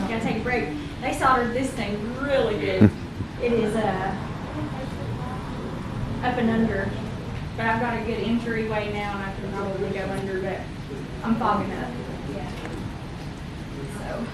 Gotta take a break. They soldered this thing really good. It is up and under. But I've got a good entryway now and I can probably go under, but I'm fogging up. Yeah. So.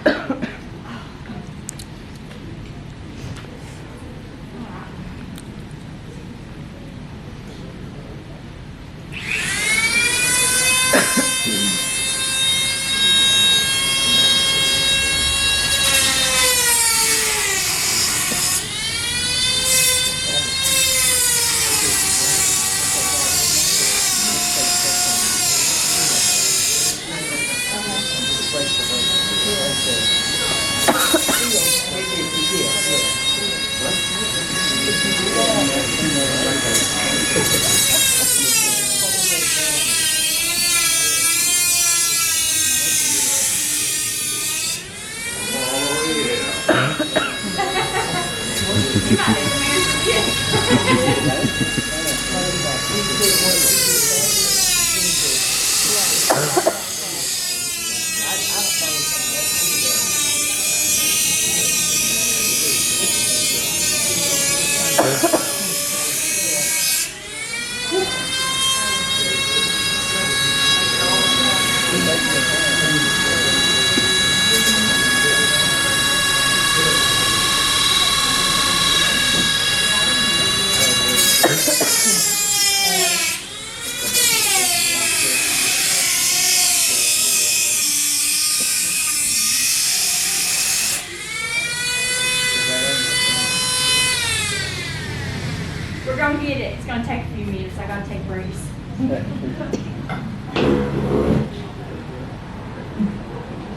We're gonna get it. It's gonna take a few minutes. I gotta take breaks.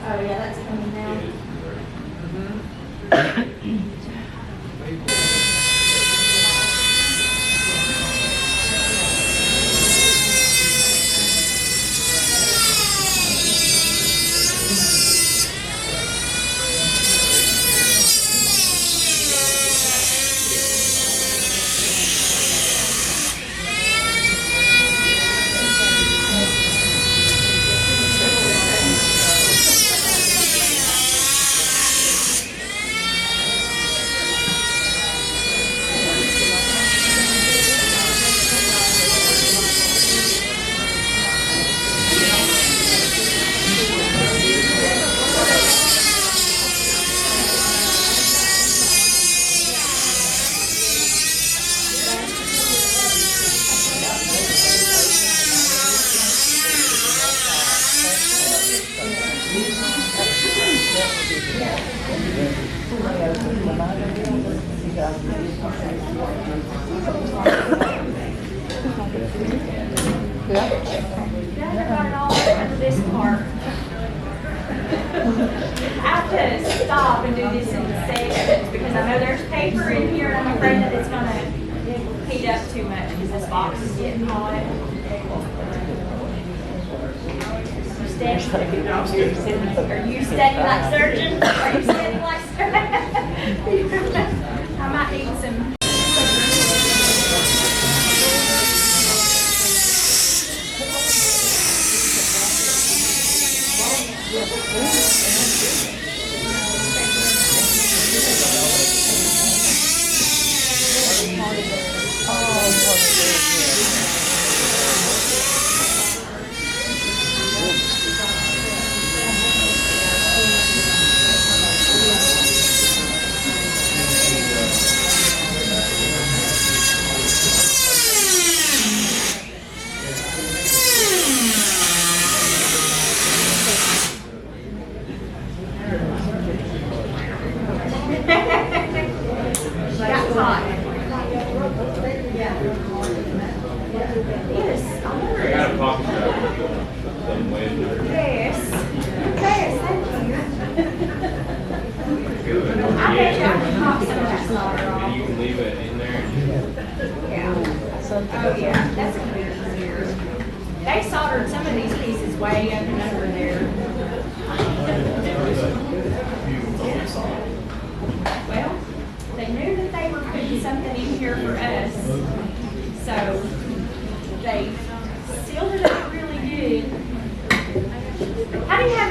Oh yeah, that's coming now. This part. I have to stop and do this in sections because I know there's paper in here and I'm afraid that it's going to heat up too much because this box is getting hot. Are you steady like surgeon? Are you steady like surgeon? I might need some.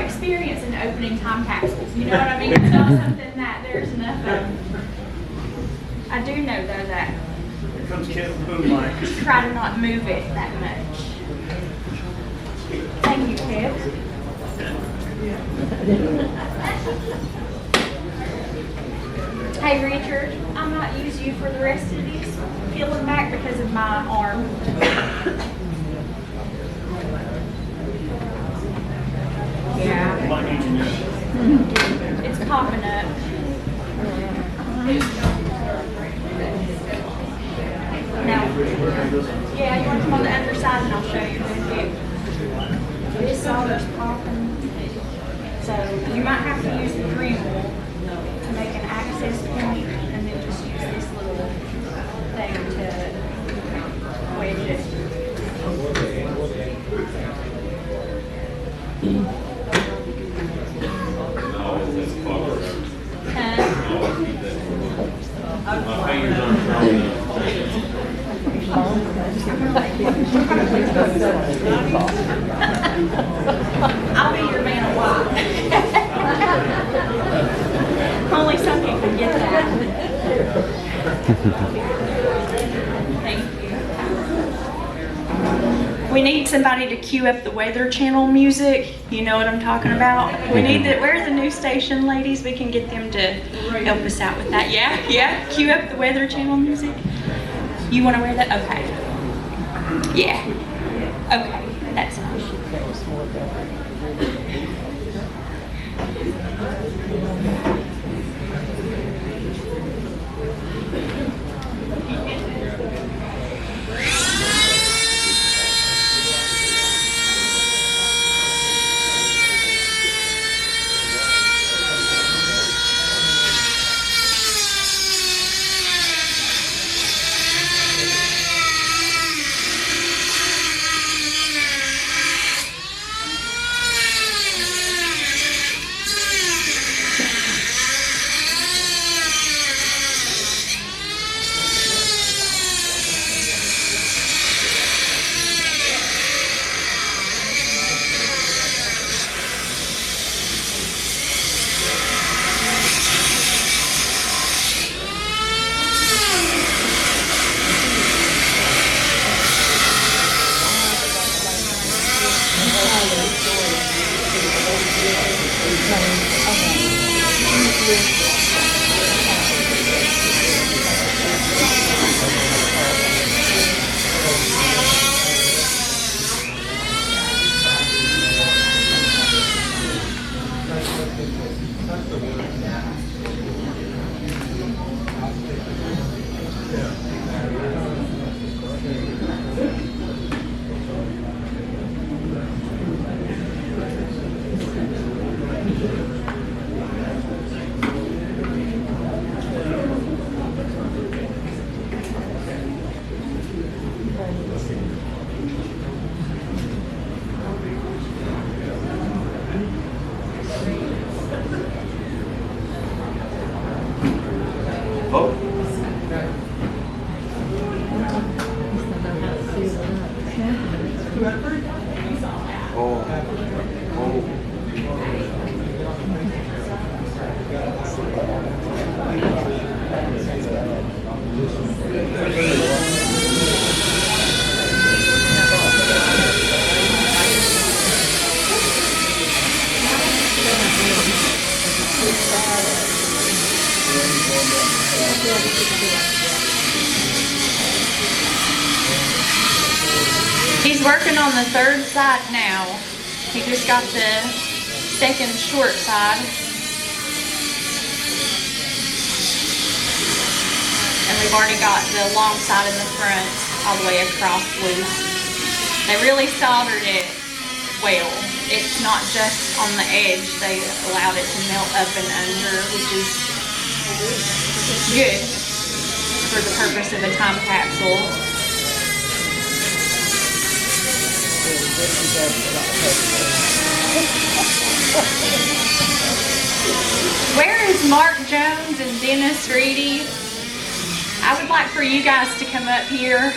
experience in opening time capsules. You know what I mean? It's not something that there's enough of. I do know though that Here comes Kevin Boomlight. try to not move it that much. Thank you, Kev. Hey Richard, I might use you for the rest of these peeling back because of my arm. Yeah. Might need you now. It's popping up. Now, yeah, you want to come on the other side and I'll show you real quick. This solder's popping. So you might have to use the Dremel to make an access point and then just use this little thing to wedge it. I'll be your man of war. Only some people get that. Thank you. We need somebody to cue up the Weather Channel music. You know what I'm talking about? We need the, where's the news station ladies? We can get them to help us out with that. Yeah? Cue up the Weather Channel music. You want to wear that? Okay. Yeah. Okay. That's fine. He's working on the third side now. He just got the second short side. And we've already got the long side in the front all the way across loose. They really soldered it well. It's not just on the edge. They allowed it to melt up and under, which is good for the purpose of a time capsule. Where is Mark Jones and Dennis Reedy? I would like for you guys to come up here.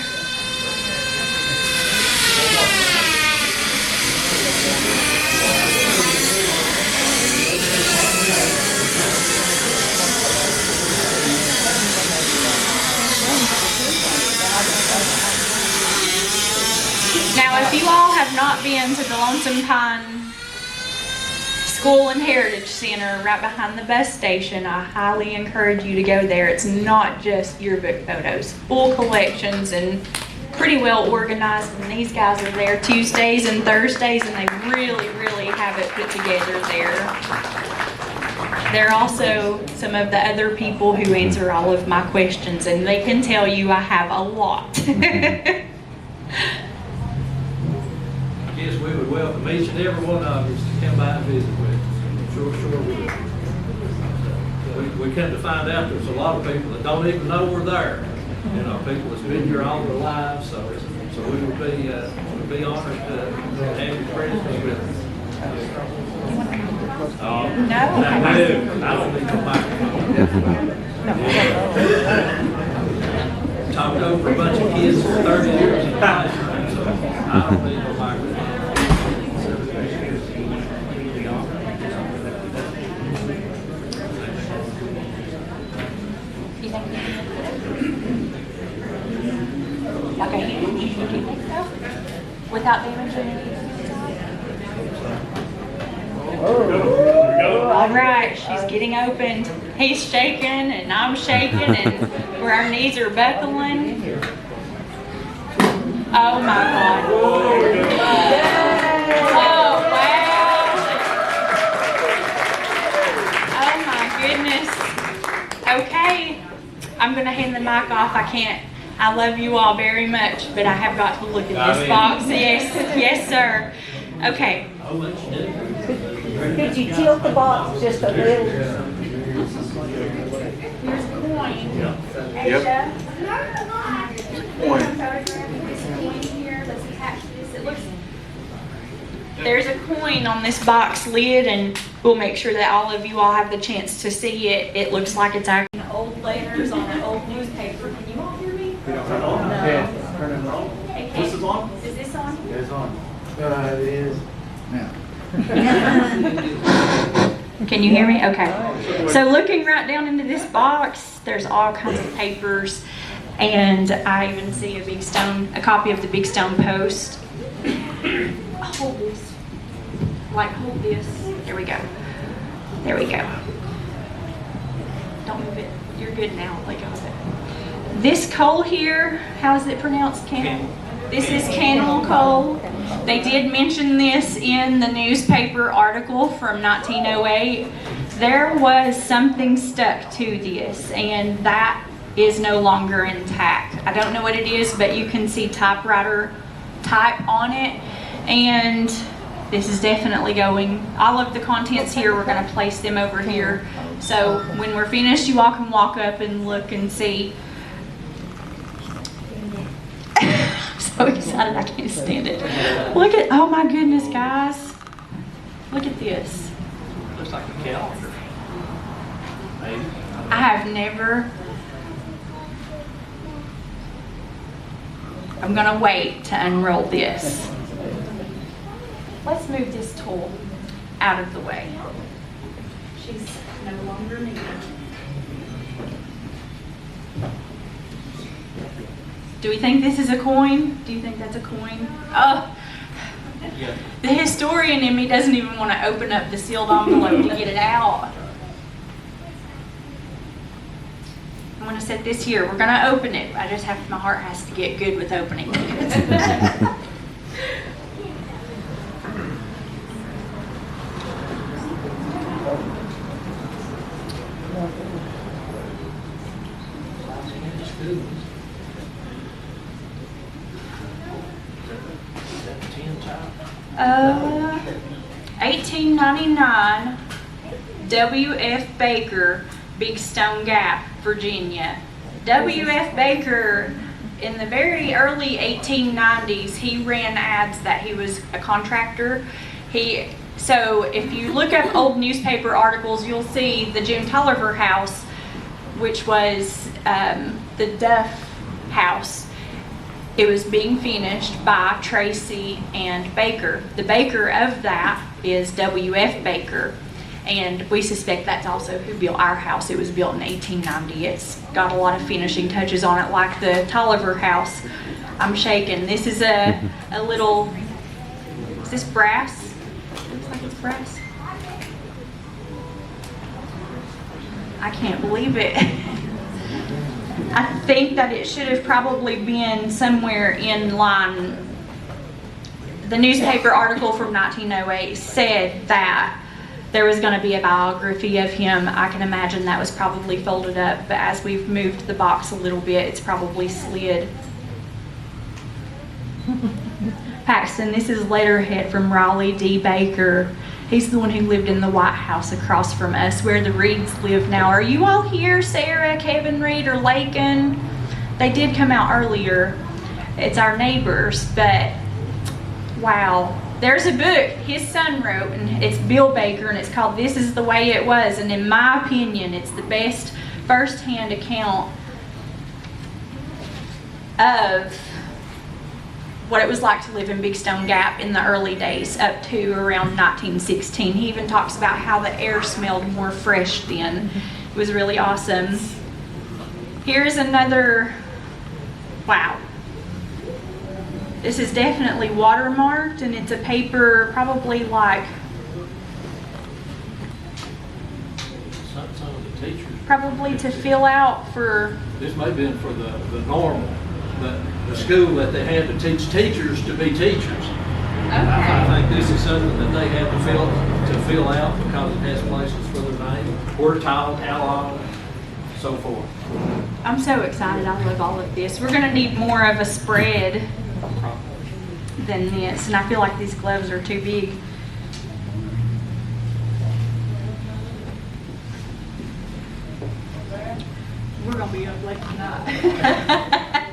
not been to the Lonesome Pine School and Heritage Center right behind the bus station, I highly encourage you to go there. It's not just yearbook photos, full collections and pretty well organized. And these guys are there Tuesdays and Thursdays, and they really, really have it put together there. They're also some of the other people who answer all of my questions, and they can tell you I have a lot. Yes, we would welcome each and every one of us to come by and visit with us. Sure would. We come to find out there's a lot of people that don't even know we're there. You know, people that's been here all their lives, so we would be honored to have your presence with us. No. I don't need no microphone. Talked over a bunch of kids for 30 years in classroom, so I don't need no microphone. Okay. Without damaging anything. All right, she's getting opened. He's shaking and I'm shaking and where our knees are buckling. Oh my God. Oh wow. Oh my goodness. Okay, I'm gonna hand the mic off. I love you all very much, but I have got to look at this box. Yes, sir. Okay. Could you tilt the box just a little? Here's a coin. Asia. Coin here. Let's attach this. It looks. There's a coin on this box lid, and we'll make sure that all of you all have the chance to see it. It looks like it's actually old letters on an old newspaper. Can you all hear me? Turn it on? Yeah, turn it on. Hey, This is on? Is this on? It's on. It is now. Can you hear me? Okay. So looking right down into this box, there's all kinds of papers, and I even see a copy of the Big Stone Post. Hold this. Hold this. There we go. There we go. Don't move it. You're good now. Let go of it. This coal here, how is it pronounced? Camel? This is Camel coal. They did mention this in the newspaper article from 1908. There was something stuck to this, and that is no longer intact. I don't know what it is, but you can see typewriter type on it, and this is definitely going. All of the contents here, we're going to place them over here. So when we're finished, you all can walk up and look and see. So excited, I can't stand it. Look at, oh my goodness, guys. Look at this. Looks like a calendar. Maybe. I have never, I'm gonna wait to unroll this. Let's move this tool out of the way. She's no longer needed. Do we think this is a coin? Do you think that's a coin? Oh, Yeah. the historian in me doesn't even want to open up the sealed envelope to get it out. I'm going to set this here. We're going to open it. I just have, my heart has to get good with opening it. Is that 10 child? 1899, W.F. Baker, Big Stone Gap, Virginia. W.F. Baker, in the very early 1890s, he ran ads that he was a contractor. So if you look up old newspaper articles, you'll see the June Tolliver house, which was the Duff house. It was being finished by Tracy and Baker. The Baker of that is W.F. Baker, and we suspect that's also who built our house. It was built in 1890. It's got a lot of finishing touches on it, like the Tolliver house. I'm shaking. This is a little Is this brass? Looks like it's brass. I can't believe it. I think that it should have probably been somewhere in line. The newspaper article from 1908 said that there was going to be a biography of him. I can imagine that was probably folded up, but as we've moved the box a little bit, it's probably slid. Paxton, this is letterhead from Raleigh D. Baker. He's the one who lived in the White House across from us, where the Reeds live now. Are you all here, Sarah, Kevin Reed, or Lakin? They did come out earlier. It's our neighbors, but wow. There's a book his son wrote, and it's Bill Baker, and it's called This Is the Way It Was. And in my opinion, it's the best first-hand account of what it was like to live in Big Stone Gap in the early days up to around 1916. He even talks about how the air smelled more fresh then. It was really awesome. Here's another, wow. This is definitely watermarked, and it's a paper probably like, Some of the teachers. probably to fill out for, This may have been for the normal, the school that they had to teach teachers to be teachers. I think this is something that they had to fill out because it has places for their name. We're taught, how long, so forth. I'm so excited. I love all of this. We're gonna need more of a spread than this, and I feel like these gloves are too big. We're gonna be up late tonight.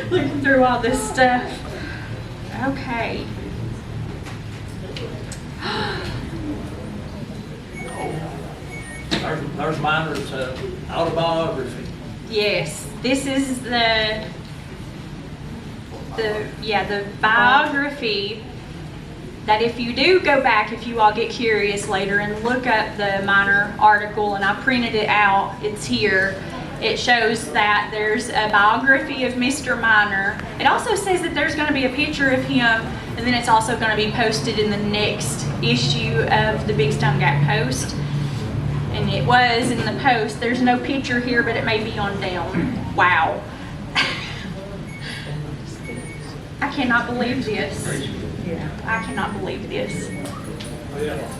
Looking through all this stuff. Okay. There's Minor's autobiography. Yes, this is the biography that if you do go back, if you all get curious later and look up the Minor article, and I printed it out, it's here. It shows that there's a biography of Mr. Minor. It also says that there's going to be a picture of him, and then it's also going to be posted in the next issue of the Big Stone Gap Post. And it was in the Post. There's no picture here, but it may be on down. Wow. I cannot believe this. I cannot believe this.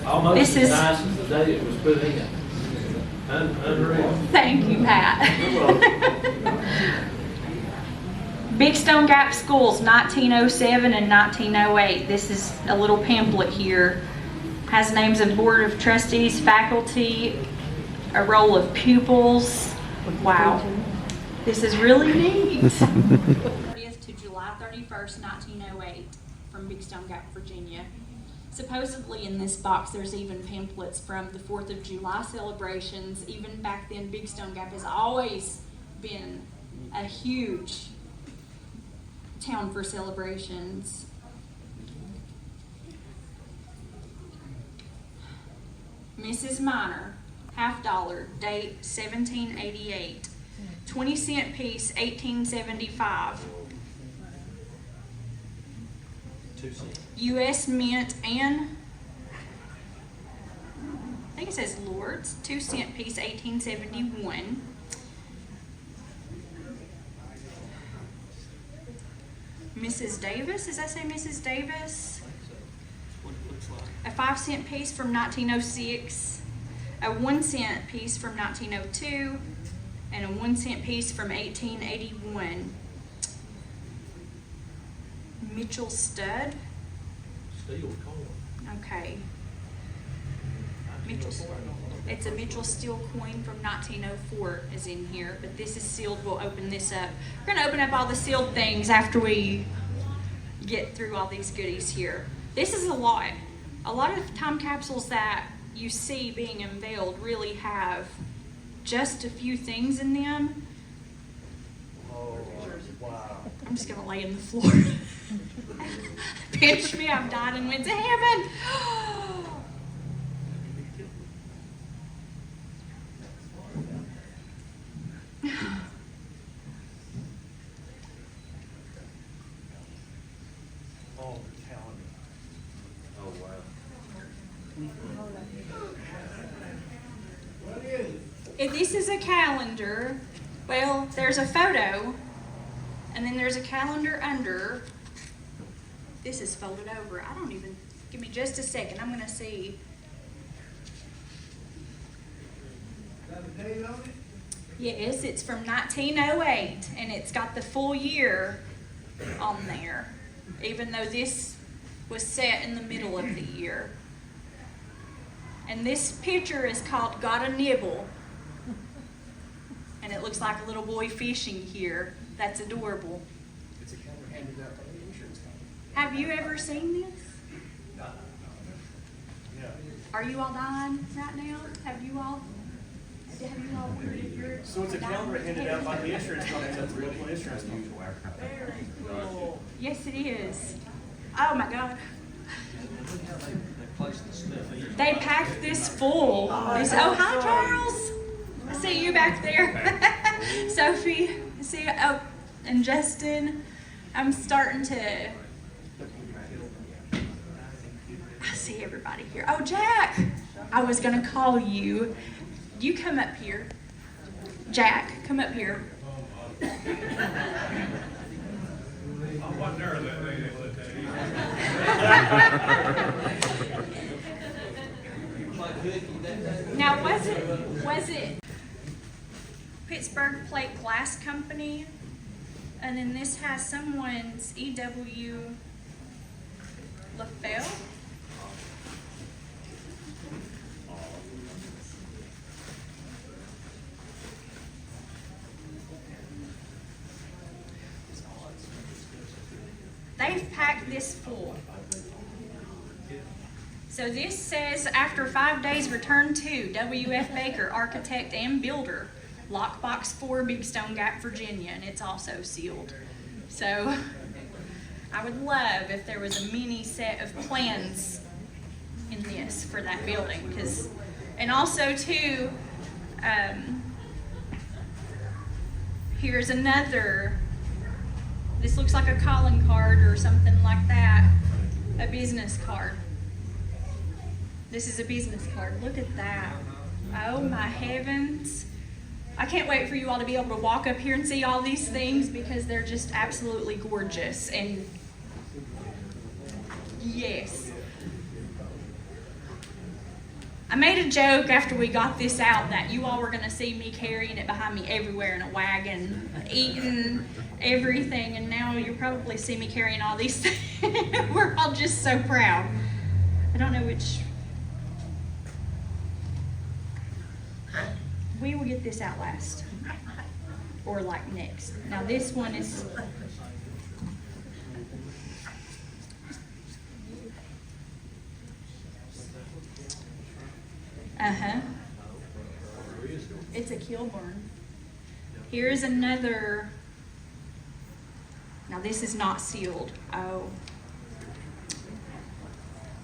Almost This as is- nice as the day it was put in. Unreal. Thank you, Pat. Big Stone Gap Schools, 1907 and 1908. This is a little pamphlet here. Has names of Board of Trustees, faculty, a roll of pupils. Wow. This is really neat. 30th to July 31st, 1908, from Big Stone Gap, Virginia. Supposedly in this box there's even pamphlets from the 4th of July celebrations. Even back then, Big Stone Gap has always been a huge town for celebrations. Mrs. Minor, $50, date 1788. 20-cent piece, 1875. 2 cents. U.S. Mint and, I think it says Lord's, 2-cent piece, 1871. Mrs. Davis, does that say Mrs. Davis? What it looks like. A 5-cent piece from 1906, a 1-cent piece from 1902, and a 1-cent piece from 1881. Mitchell stud. Steel coin. Okay. Mitchell, it's a Mitchell steel coin from 1904 is in here, but this is sealed. We'll open this up. We're gonna open up all the sealed things after we get through all these goodies here. This is a lot. A lot of time capsules that you see being unveiled really have just a few things in them. Oh, wow. I'm just gonna lay on the floor. Pinch me, I've died and went to heaven. Oh, calendar. If this is a calendar, well, there's a photo, and then there's a calendar under. This is folded over. I don't even, give me just a second. I'm going to see. Got a date on it? Yes, it's from 1908, and it's got the full year on there, even though this was set in the middle of the year. And this picture is called Got a Nibble. And it looks like a little boy fishing here. That's adorable. It's a calendar handed out by the insurance company. Have you ever seen this? Yeah. Are you all dying right now? Have you all ordered your? So it's a calendar handed out by the insurance company, that's the local insurance company. Very cool. Yes, it is. Oh my God. They place the stuff in. They packed this full. Oh, hi, Charles. I see you back there. Sophie, I see you. Oh, and Justin. I'm starting to. I see everybody here. Oh, Jack. I was going to call you. You come up here. Jack, come up here. I wasn't there that day, they let that in. Now, was it Pittsburgh Plate Glass Company? And then this has someone's E.W. LaFell. They've packed this full. So this says, after 5 days, return to W.F. Baker, architect and builder, Lockbox 4, Big Stone Gap, Virginia, and it's also sealed. So I would love if there was a mini set of plans in this for that building, because, and also too, here's another. This looks like a calling card or something like that, a business card. This is a business card. Look at that. Oh my heavens. I can't wait for you all to be able to walk up here and see all these things because they're just absolutely gorgeous. And yes. I made a joke after we got this out that you all were going to see me carrying it behind me everywhere in a wagon, eating everything, and now you'll probably see me carrying all these things. We're all just so proud. I don't know which. We will get this out last. Or like next. Now this one is. It's a Kilburn. Here's another. Now this is not sealed. Oh.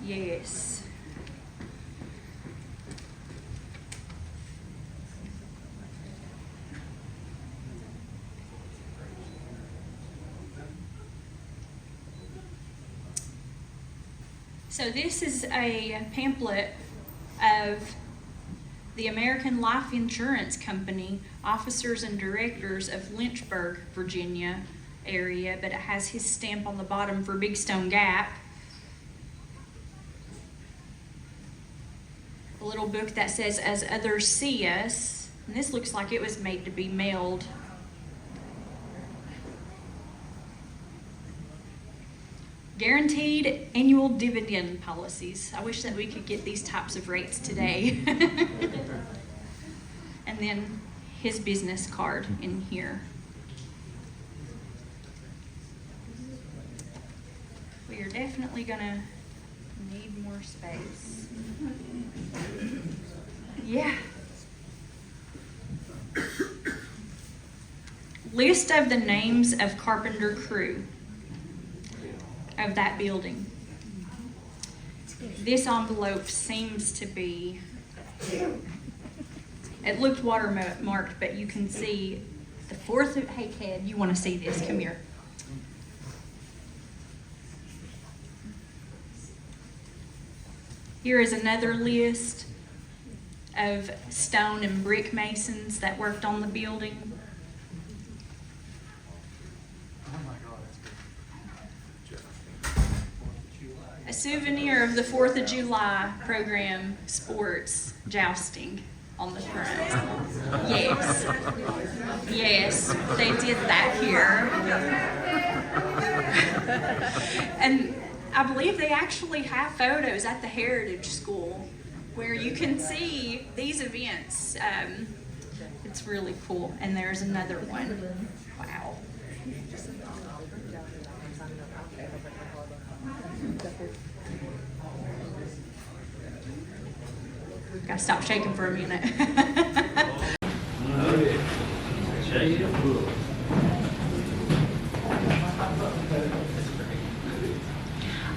Yes. So this is a pamphlet of the American Life Insurance Company, officers and directors of Lynchburg, Virginia area, but it has his stamp on the bottom for Big Stone Gap. A little book that says, As Others See Us, and this looks like it was made to be mailed. Guaranteed annual dividend policies. I wish that we could get these types of rates today. And then his business card in here. We are definitely gonna need more space. Yeah. List of the names of carpenter crew of that building. This envelope seems to be, it looked watermarked, but you can see the fourth, hey Ked, you want to see this, come here. Here is another list of stone and brick masons that worked on the building. A souvenir of the 4th of July program, sports jousting on the front. Yes. Yes, they did that here. And I believe they actually have photos at the Heritage School where you can see these events. It's really cool. And there's another one. Wow. Gotta stop shaking for a minute. J.A.L.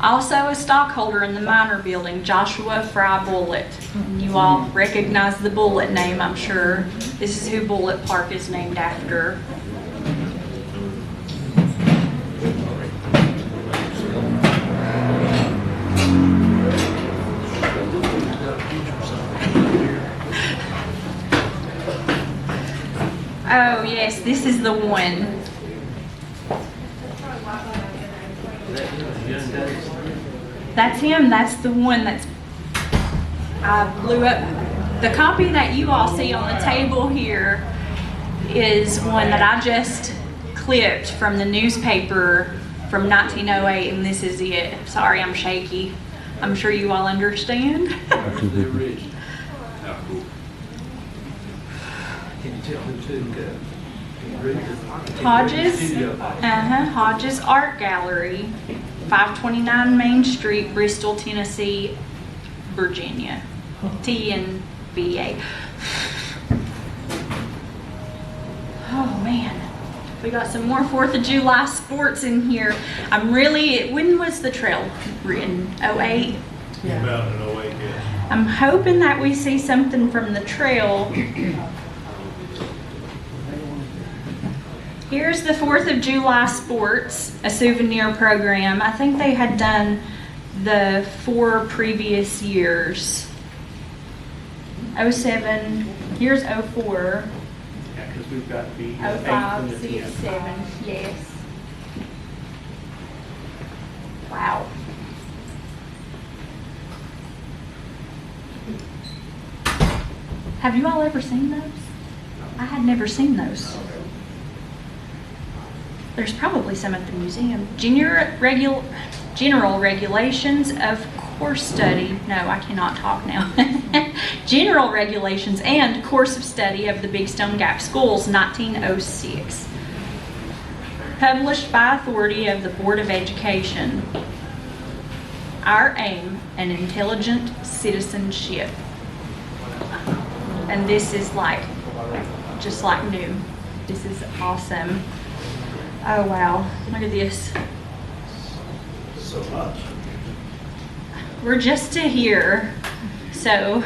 Also a stockholder in the Minor Building, Joshua Fry Bullitt. And you all recognize the Bullitt name, I'm sure. This is who Bullitt Park is named after. Oh yes, this is the one. That's him. That's the one that's I blew up. The copy that you all see on the table here is one that I just clipped from the newspaper from 1908, and this is it. Sorry, I'm shaky. I'm sure you all understand. The original. How cool. Can you tell who took Hodges, Hodges Art Gallery, 529 Main Street, Bristol, Tennessee, Virginia. TNVA. Oh man, we got some more 4th of July sports in here. When was the trail written? 08? About an 08, yes. I'm hoping that we see something from the trail. Here's the 4th of July sports, a souvenir program. I think they had done the 4 previous years. 07, here's 04, Yeah, because we've got the 05, 8th and the 6, 10th. 7, yes. Wow. Have you all ever seen those? I had never seen those. There's probably some at the museum. General regulations of course study. No, I cannot talk now. General regulations and course of study of the Big Stone Gap Schools, 1906. Published by authority of the Board of Education. Our aim, an intelligent citizenship. And this is just like new. This is awesome. Oh wow, look at this. So much. We're just to here. So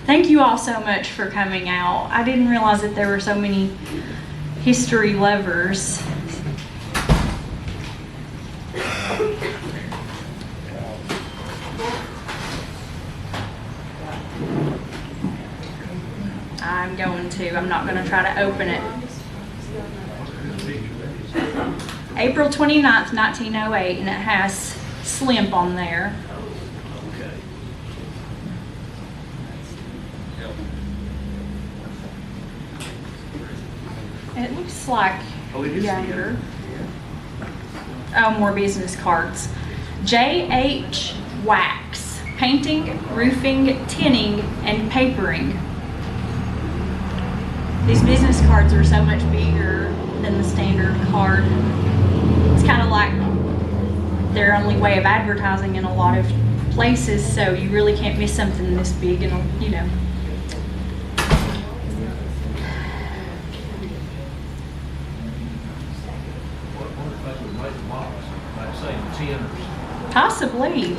thank you all so much for coming out. I didn't realize that there were so many history lovers. I'm not going to try to open it. April 29th, 1908, and it has Slimp on there. Okay. It looks like Oh, it is younger. Oh, more business cards. J.H. Wax, painting, roofing, tinning, and papering. These business cards are so much bigger than the standard card. It's kind of like their only way of advertising in a lot of places, so you really can't miss something this big, and you know. Like say tenors. Possibly.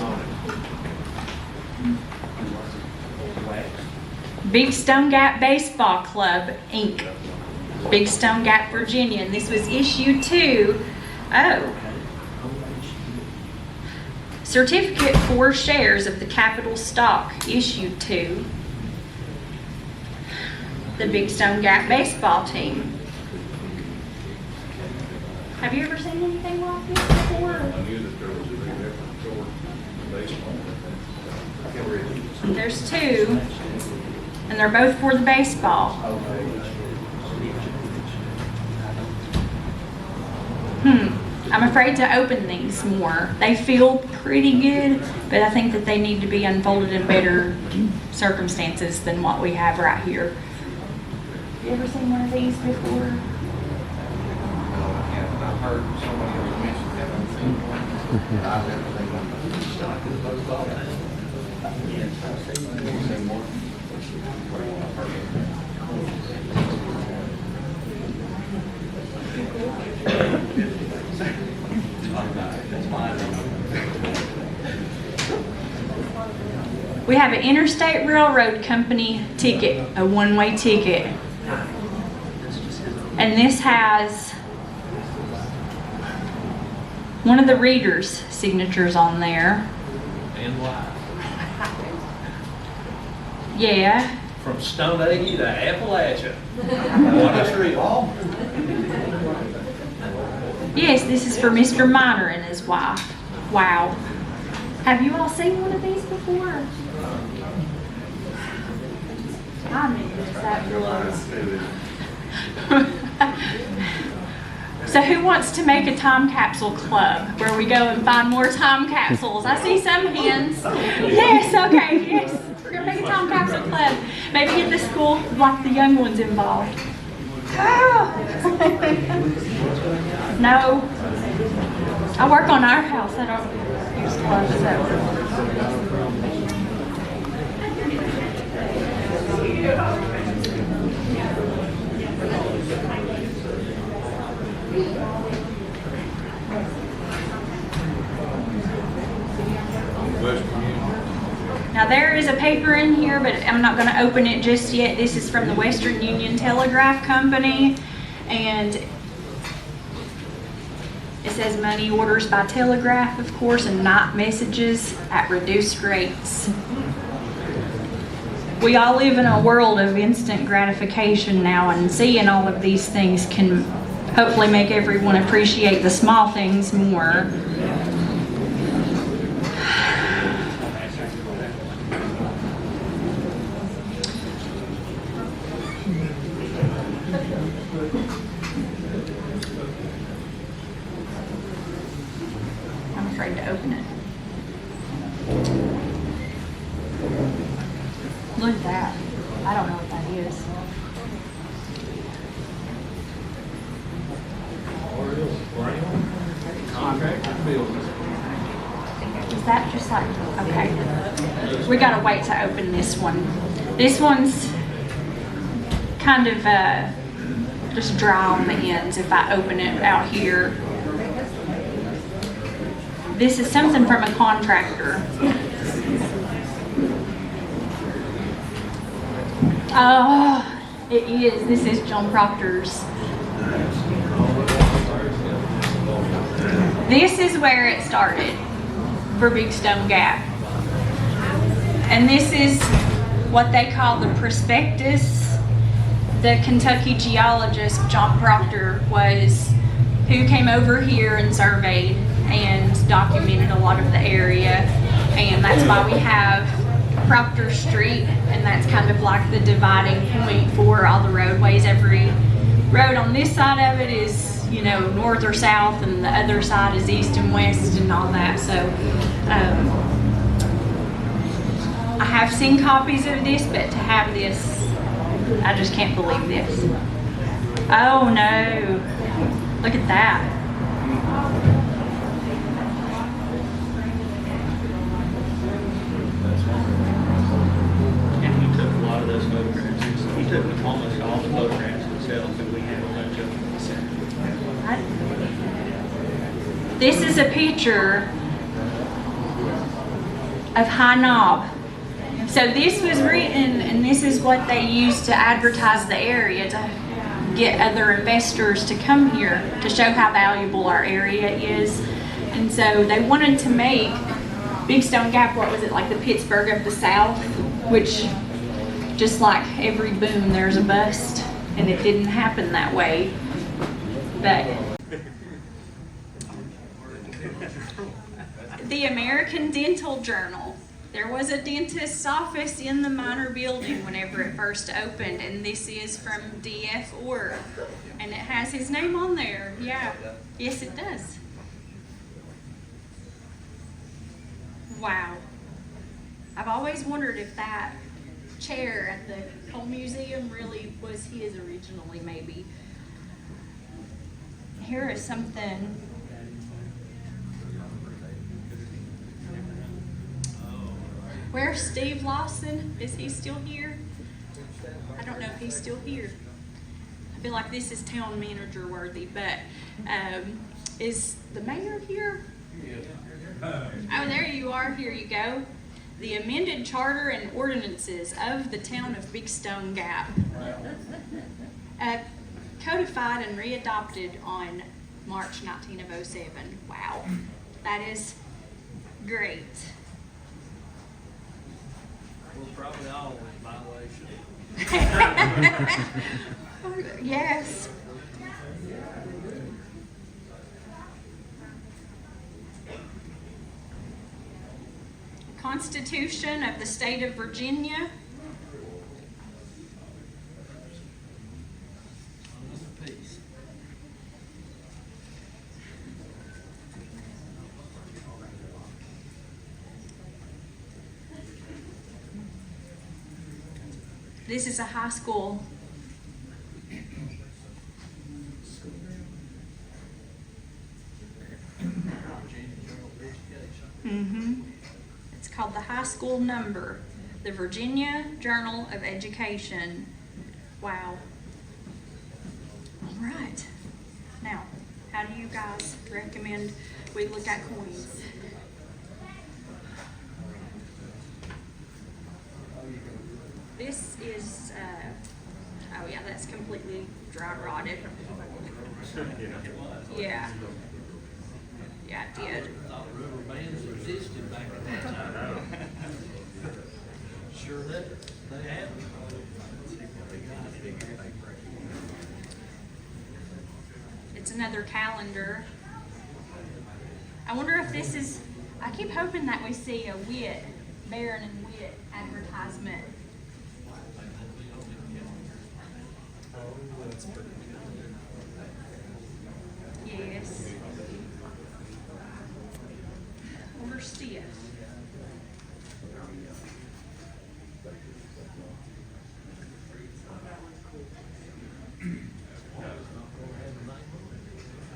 Big Stone Gap Baseball Club, Inc. Big Stone Gap, Virginia. And this was issue 2. Oh. certificate for shares of the capital stock issued to the Big Stone Gap baseball team. Have you ever seen anything like this before? I knew that there was a big difference toward baseball. There's two, and they're both for the baseball. I'm afraid to open these more. They feel pretty good, but I think that they need to be unfolded in better circumstances than what we have right here. You ever seen one of these before? I've heard somebody else mention that, I've seen one, but I've never seen one. We have an Interstate Railroad Company ticket, a one-way ticket. And this has one of the reader's signatures on there. And why? Yeah. From Stonega to Appalachia. What is real? Yes, this is for Mr. Miner and his wife. Wow. Have you all seen one of these before? I mean, that blows. So who wants to make a time capsule club where we go and find more time capsules? I see some hands. Yes, okay, yes. We're gonna make a time capsule club. Maybe get the school, like the young ones involved. Ah. No. I work on our house. I don't use clubs, so. Now there is a paper in here, but I'm not going to open it just yet. This is from the Western Union Telegraph Company, and it says money orders by telegraph, of course, and not messages at reduced rates. We all live in a world of instant gratification now, and seeing all of these things can hopefully make everyone appreciate the small things more. I'm afraid to open it. Look at that. I don't know what that is. Contract building. Is that just like, okay. We gotta wait to open this one. This one's kind of just dry on the ends if I open it out here. This is something from a contractor. Oh, it is. This is John Proctor's. This is where it started for Big Stone Gap. And this is what they call the prospectus. The Kentucky geologist, John Proctor, who came over here and surveyed and documented a lot of the area. And that's why we have Proctor Street, and that's kind of like the dividing point for all the roadways. Every road on this side of it is, north or south, and the other side is east and west and all that. So I have seen copies of this, but to have this, I just can't believe this. Oh no, look at that. And he took a lot of those photographs. He took almost all the photographs himself, and we had a bunch of them. This is a picture of High Knob. So this was written, and this is what they used to advertise the area, to get other investors to come here to show how valuable our area is. And so they wanted to make Big Stone Gap, what was it, like the Pittsburgh of the South? Which, just like every boom, there's a bust, and it didn't happen that way. But the American Dental Journal. There was a dentist's office in the minor building whenever it first opened, and this is from DF.org. And it has his name on there. Yeah. Yes, it does. Wow. I've always wondered if that chair at the Coal Museum really was his originally, maybe. Here is something. Where's Steve Lawson? Is he still here? I don't know if he's still here. I feel like this is town manager worthy, but is the mayor here? Oh, there you are. Here you go. The amended charter and ordinances of the town of Big Stone Gap. Codified and readopted on March 1907. Wow. That is great. Well, probably all in violation. Yes. Constitution of the State of Virginia. Peace. This is a high school. It's called the High School Number, the Virginia Journal of Education. Wow. All right. Now, how do you guys recommend we look at coins? This is, oh yeah, that's completely dry rotted. Yeah. Yeah, it did. I thought rubber bands existed back in that time. Sure that they have. It's another calendar. I wonder if this is, I keep hoping that we see a Witt, Barron and Witt advertisement. Yes. Over stiff.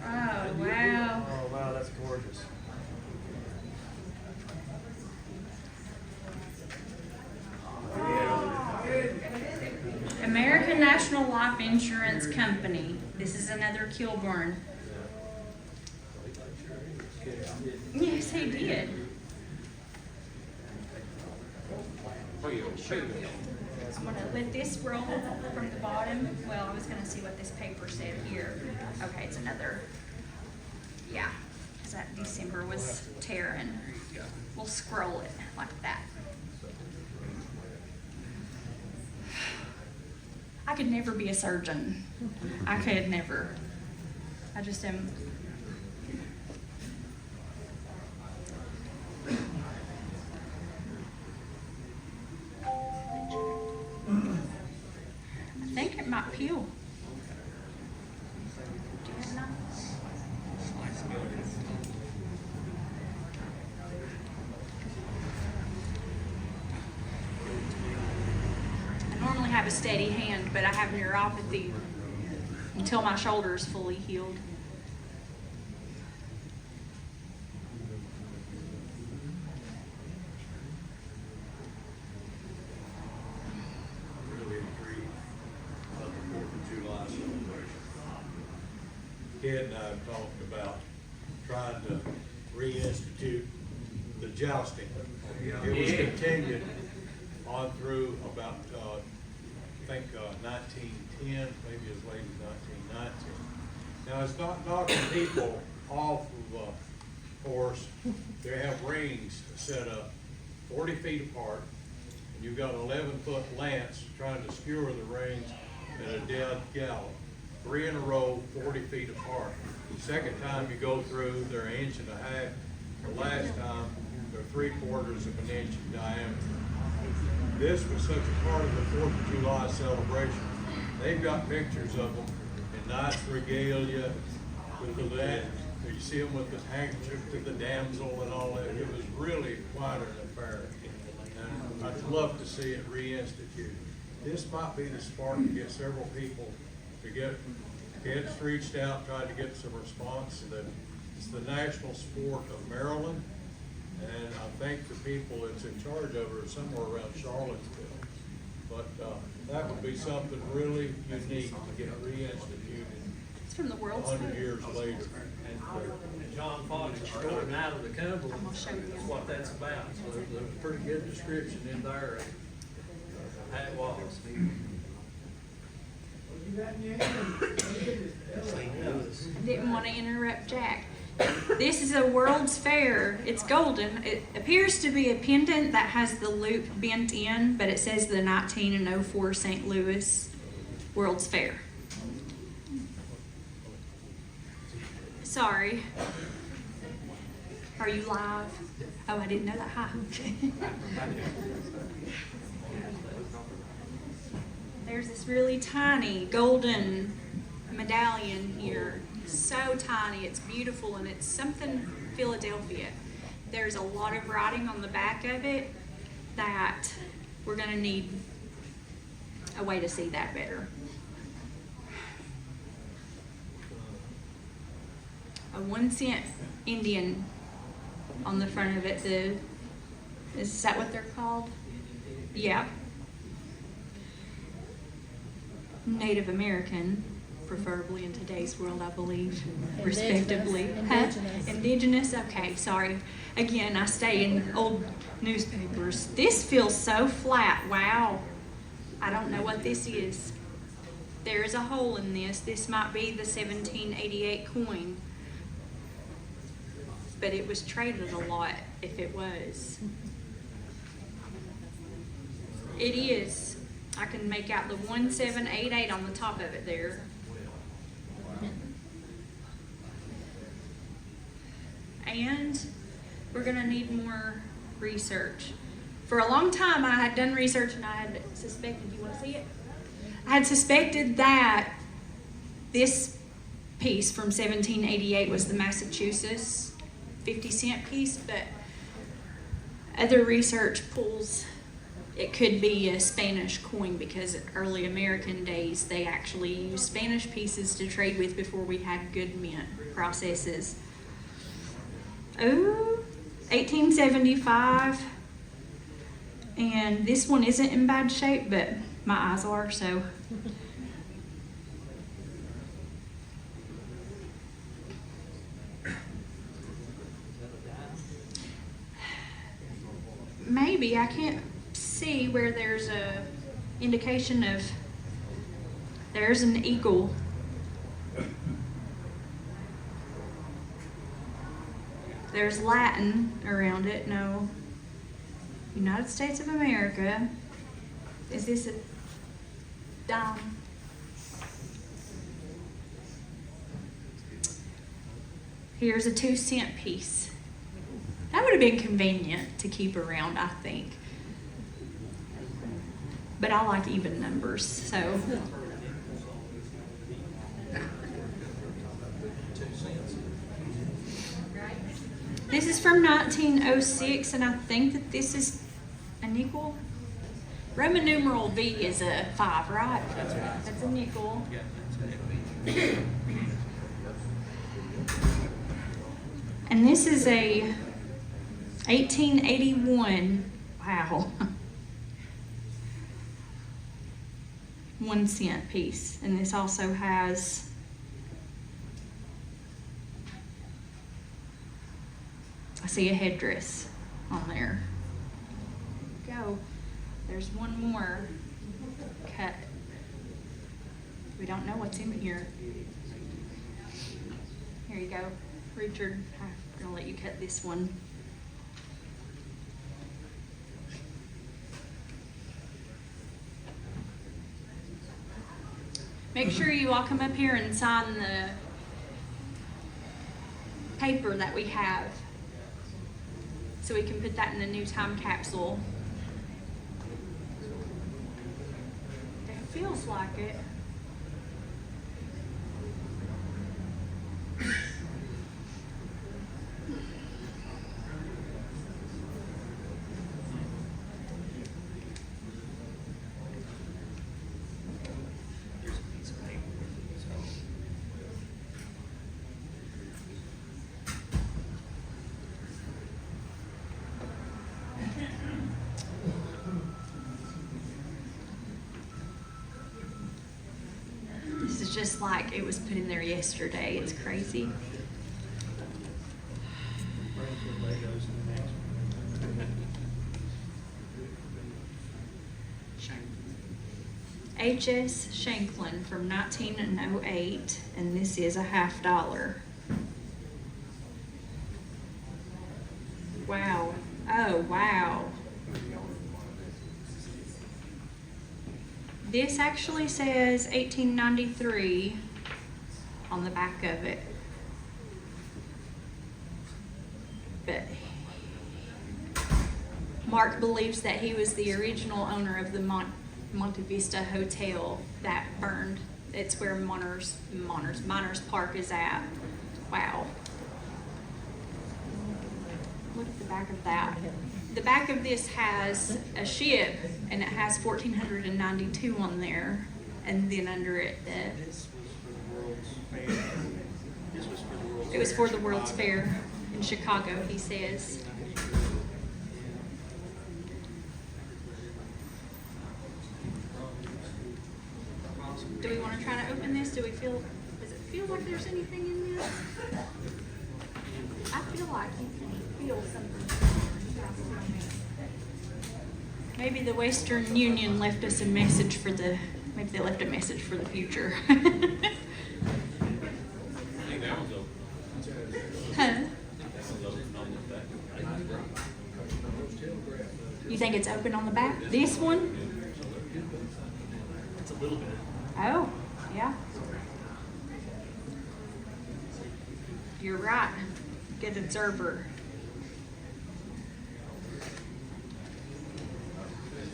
Oh, wow. Oh, wow, that's gorgeous. American National Life Insurance Company. This is another Kilburn. Yes, he did. I'm gonna let this roll from the bottom. Well, I was gonna see what this paper said here. Okay, it's another, yeah, because that December was tearing. We'll scroll it like that. I could never be a surgeon. I could never. I just am. I think it might peel. Do you have enough? I normally have a steady hand, but I have neuropathy until my shoulder is fully healed. Really intrigued about the 4th of July celebration. Ted and I have talked about trying to reinstitute the jousting. It was continued on through about, I think, 1910, maybe as late as 1919. Now, it's not knocking people off of course, they have rings set up 40 feet apart, and you've got an 11-foot lance trying to skewer the rings at a dead gallop. 3 in a row, 40 feet apart. The second time you go through, they're 1.5 inches. The last time, they're 3/4 of an inch in diameter. This was such a part of the 4th of July celebration. They've got pictures of them in nice regalia with the lead. You see them with the handkerchief to the damsel and all that. It was really quite an affair. And I'd love to see it reinstituted. This might be the spark to get several people to get, kids reached out, tried to get some response. It's the national sport of Maryland. And I think the people that's in charge of it are somewhere around Charlottesville. But that would be something really unique to get reinstituted It's from the World's 100 Fair. years later. And John Fox extorting out of the Cumberland, I'm gonna show you. that's what that's about. So there's a pretty good description in there of how it was. Didn't want to interrupt Jack. This is a World's Fair. It's golden. It appears to be a pendant that has the loop bent in, but it says the 1904 St. Louis World's Fair. Sorry. Are you live? Oh, I didn't know that. Hi. There's this really tiny golden medallion here. So tiny, it's beautiful, and it's something Philadelphia. There's a lot of writing on the back of it that we're gonna need a way to see that better. A 1-cent Indian on the front of it. Is that what they're called? Yeah. Native American, preferably in today's world, I believe, respectively. Indigenous. Indigenous, okay, sorry. Again, I stay in old newspapers. This feels so flat, wow. I don't know what this is. There is a hole in this. This might be the 1788 coin. But it was traded a lot if it was. It is. I can make out the 1788 on the top of it there. And we're gonna need more research. For a long time I had done research and I had suspected, you wanna see it? I had suspected that this piece from 1788 was the Massachusetts 50-cent piece, but other research pulls it could be a Spanish coin because in early American days they actually used Spanish pieces to trade with before we had good mint processes. Oh, 1875. And this one isn't in bad shape, but my eyes are, so. Maybe, I can't see where there's a indication of, there's an eagle. There's Latin around it, no. United States of America. Is this a dime? Here's a 2-cent piece. That would have been convenient to keep around, I think. But I like even numbers, so. This is from 1906, and I think that this is a nickel. Roman numeral V is a 5, right? That's right. That's a nickel. And this is a 1881. Wow. 1-cent piece. And this also has I see a headdress on there. Go. There's one more cut. We don't know what's in here. Here you go. Richard I'm gonna let you cut this one. Make sure you all come up here and sign the paper that we have, so we can put that in the new time capsule. It feels like it. Here's a piece of paper with it, so. This is just like it was put in there yesterday. It's crazy. Bring some Legos in the next one. H.S. Shanklin from 1908, and this is a $50. Wow. Oh, wow. This actually says 1893 on the back of it. But Mark believes that he was the original owner of the Monte Vista Hotel that burned. It's where Miners Park is at. Wow. Look at the back of that. The back of this has a ship, and it has 1492 on there, and then under it, This was for the World's Fair. This was for the World's it was Fair for in the World's Chicago. Fair in Chicago, he says. Do we want to try to open this? Does it feel like there's anything in this? I feel like you can feel something. Maybe the Western Union left us a message for maybe they left a message for the future. I think that one's open. Huh? That one's open on the back. You think it's open on the back? This one? It's a little bit. Oh, yeah. You're right. Good observer.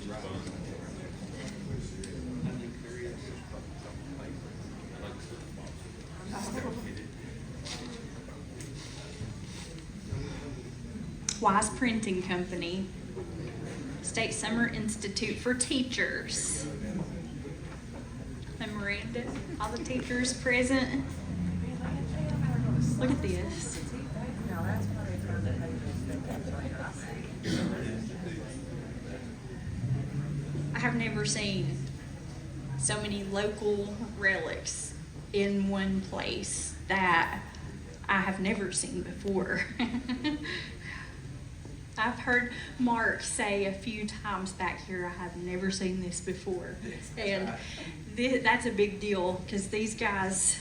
I think there is. Wise Printing Company. State Summer Institute for Teachers. Memorandum. All the teachers present. Look at this. I have never seen so many local relics in one place that I have never seen before. I've heard Mark say a few times back here, I have never seen this before. And that's a big deal, because these guys,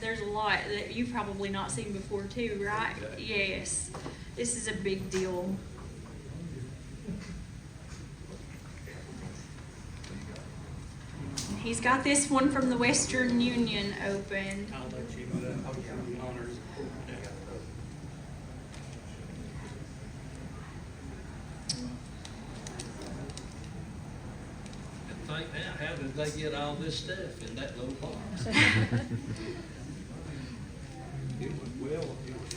there's a lot that you've probably not seen before too, right? Yes. This is a big deal. He's got this one from the Western Union open. I'll let you, honors. And think now, how did they get all this stuff in that little box? It was well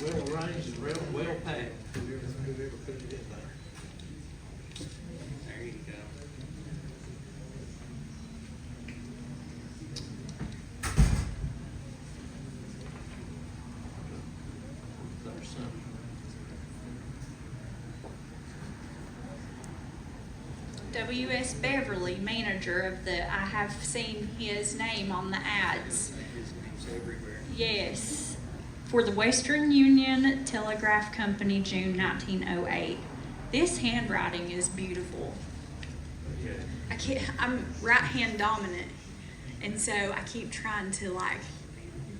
arranged and well packed, whoever put it in there. There you go. There's some. W.S. Beverly, manager of I have seen his name on the ads. His name's everywhere. Yes. For the Western Union Telegraph Company, June 1908. This handwriting is beautiful. I'm right hand dominant, and so I keep trying to like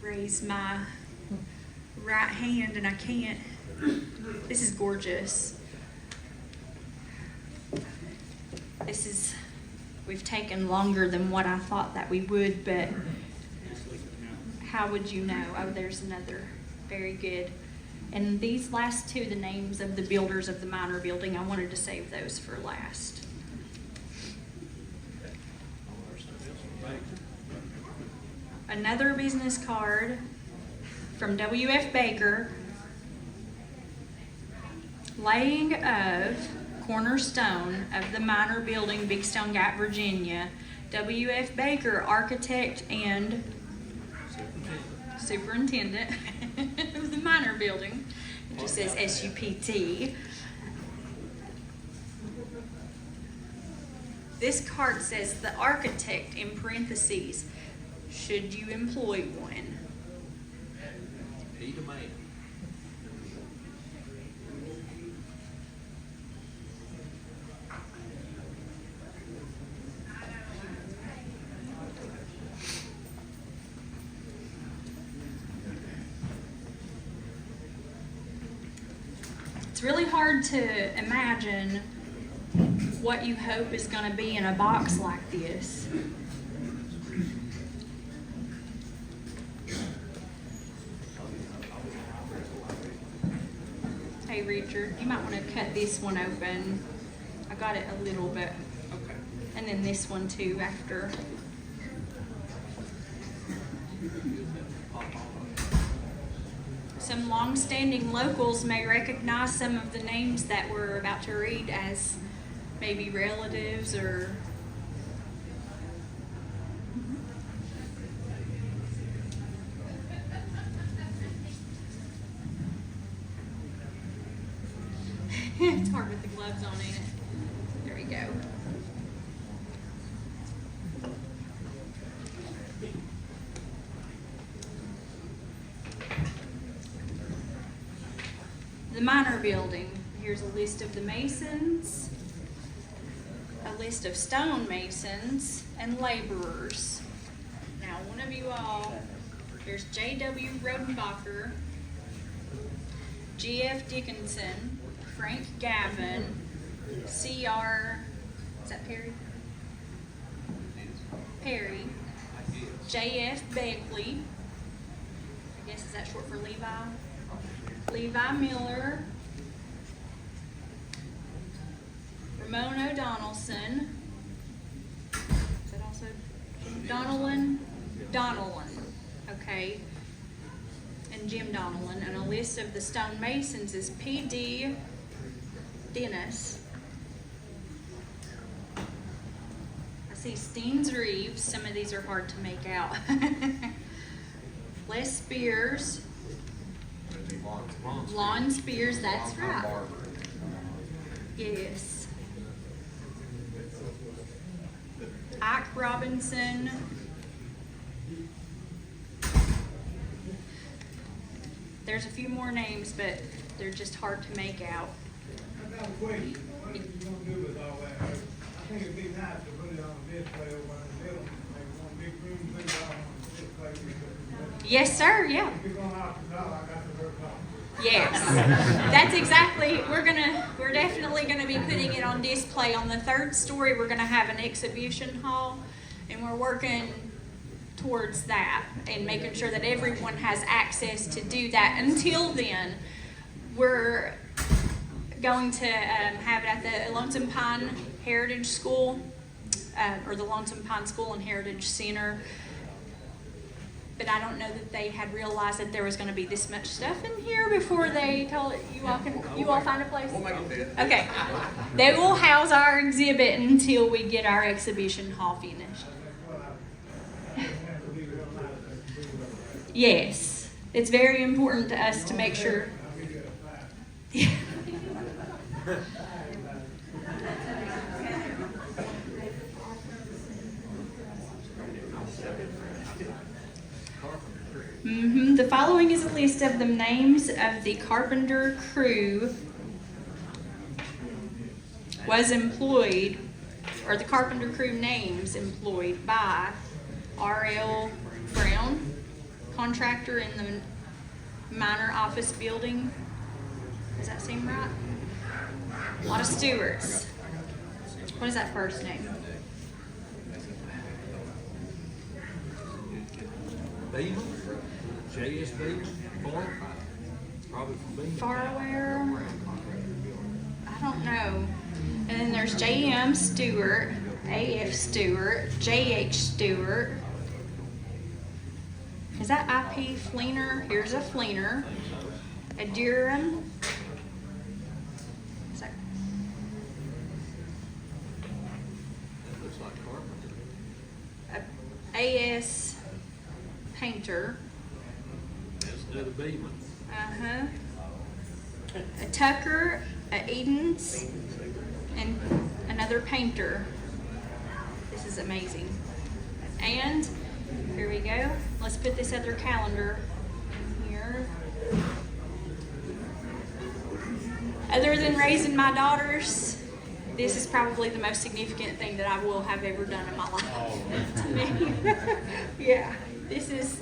raise my right hand, and I can't. This is gorgeous. We've taken longer than what I thought that we would, but how would you know? Oh, there's another. Very good. And these last two, the names of the builders of the minor building, I wanted to save those for last. Another business card from W.F. Baker. Laying of cornerstone of the minor building, Big Stone Gap, Virginia. W.F. Baker, architect and superintendent of the minor building. It just says SUPT. This card says the architect in parentheses, should you employ one. He the man. It's really hard to imagine what you hope is going to be in a box like this. Hey Richard, you might want to cut this one open. I got it a little bit. Okay. And then this one too after. Some long-standing locals may recognize some of the names that we're about to read as maybe relatives or it's hard with the gloves on, ain't it? There we go. The minor building. Here's a list of the masons, a list of stone masons and laborers. Now, one of you all, there's J.W. Rodenbacher, G.F. Dickinson, Frank Gavin, C.R. Is that Perry? Perry, J.F. Beckley. I guess is that short for Levi? Levi Miller, Ramon O'Donnellson, is that also Donnellan? Donnellan, okay, and Jim Donnellan. And a list of the stone masons is P.D. Dennis. I see Steens Reeves. Some of these are hard to make out. Les Spears. Lon Spears, that's right. Yes. Ike Robinson. There's a few more names, but they're just hard to make out. I got a question. What are you gonna do with all that? I think it'd be nice to put it on a display over in the middle, maybe one big room, put it on a display. Yes, sir, yeah. If you're going out to dollar, I got the word dollar. Yes, that's exactly, we're definitely gonna be putting it on display. On the third story, we're gonna have an exhibition hall, and we're working towards that and making sure that everyone has access to do that. Until then, we're going to have it at the Lonesome Pine Heritage School, or the Lonesome Pine School and Heritage Center. But I don't know that they had realized that there was going to be this much stuff in here before they told it. You all find a place? We'll make it fit. Okay. They will house our exhibit until we get our exhibition hall finished. Yes. It's very important to us to make sure. The following is a list of the names of the carpenter crew was employed, or the carpenter crew names employed by R.L. Brown, contractor in the minor office building, Does that seem right? A lot of Stewarts. What is that first name? Beamer, J.S. Beamer, Farm, probably from Beamer. Farware. I don't know. And then there's J.M. Stewart, A.F. Stewart, J.H. Stewart. Is that I.P. Fleener? Here's a Fleener. A Durham. Is that That looks like carpenter. a A.S. Painter? That's another Beamer. Uh-huh. A Tucker, a Edens, and another painter. This is amazing. And here we go. Let's put this other calendar here. Other than raising my daughters, this is probably the most significant thing that I will have ever done in my life. To me. Yeah, this is